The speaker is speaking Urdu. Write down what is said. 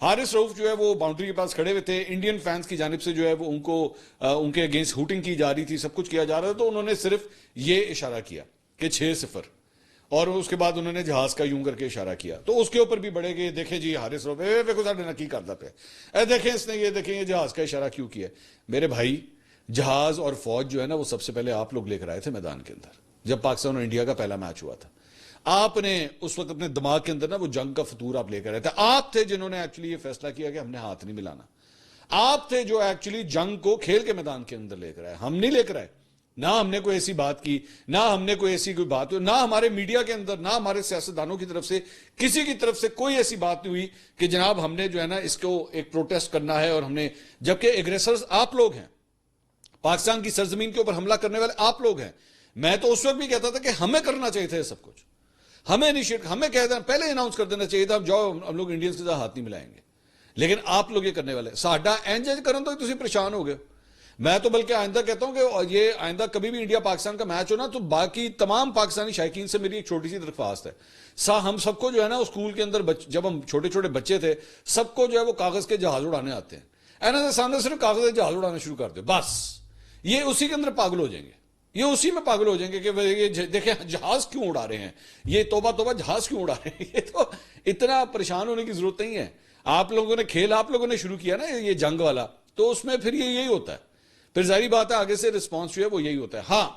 حارث رؤوف جو ہے وہ باؤنڈری کے پاس کھڑے ہوئے تھے, انڈین فینس کی جانب سے جو ہے وہ ان کے اگینسٹ ہوٹنگ کی جا رہی تھی, سب کچھ کیا جا رہا تھا, تو انہوں نے صرف یہ اشارہ کیا کہ 6-0, اور اس کے بعد انہوں نے جہاز کا یوں کر کے اشارہ کیا. تو اس کے اوپر بھی بڑے گئے, دیکھیں جی حارث رؤوف دیکھو ساڈے نال کی کردا پیا, دیکھیں اس نے یہ جہاز کا اشارہ کیوں کیا. میرے بھائی, جہاز اور فوج جو ہے نا وہ سب سے پہلے آپ لوگ لے کر آئے تھے میدان کے اندر جب پاکستان اور انڈیا کا پہلا میچ ہوا تھا. آپ نے اس وقت اپنے دماغ کے اندر نا وہ جنگ کا فطور آپ لے کر آئے تھے. آپ تھے جنہوں نے ایکچولی یہ فیصلہ کیا کہ ہم نے ہاتھ نہیں ملانا. آپ تھے جو ایکچولی جنگ کو کھیل کے میدان کے اندر لے کر آئے, ہم نہیں لے کر آئے. نہ ہم نے کوئی ایسی بات کی, نہ ہم نے کوئی ایسی بات ہوئی, نہ ہمارے میڈیا کے اندر, نہ ہمارے سیاستدانوں کی طرف سے, کسی کی طرف سے کوئی ایسی بات نہیں ہوئی کہ جناب ہم نے جو ہے نا اس کو ایک پروٹیسٹ کرنا ہے اور ہم نے, جبکہ ایگریسرز آپ لوگ ہیں, پاکستان کی سرزمین کے اوپر حملہ کرنے والے آپ لوگ ہیں. میں تو اس وقت بھی کہتا تھا کہ ہمیں کرنا چاہیے تھا یہ سب کچھ, ہمیں کہہ دینا, پہلے اناؤنس کر دینا چاہیے تھا جاؤ ہم لوگ انڈینز کے ساتھ ہاتھ نہیں ملائیں گے. لیکن آپ لوگ یہ کرنے والے, ساڈا اینجز کرن تو تسی پریشان ہو گئے. میں تو بلکہ آئندہ کہتا ہوں کہ یہ آئندہ کبھی بھی انڈیا پاکستان کا میچ ہو نا, تو باقی تمام پاکستانی شائقین سے میری ایک چھوٹی سی درخواست ہے. ہم سب کو جو ہے نا اسکول کے اندر جب ہم چھوٹے چھوٹے بچے تھے, سب کو جو ہے وہ کاغذ کے جہاز اڑانے آتے ہیں. اینا کے سامنے صرف کاغذ کے جہاز اڑانا شروع کر دے, بس یہ اسی کے اندر پاگل ہو جائیں گے, یہ اسی میں پاگل ہو جائیں گے کہ یہ دیکھیں جہاز کیوں اڑا رہے ہیں, یہ توبہ توبہ جہاز کیوں اڑا رہے ہیں. یہ تو اتنا پریشان ہونے کی ضرورت نہیں ہے. آپ لوگوں نے کھیل آپ لوگوں نے شروع کیا نا یہ جنگ والا, تو اس میں پھر یہی ہوتا ہے. پھر ظاہری بات ہے آگے سے رسپانس جو ہے وہ یہی ہوتا ہے. ہاں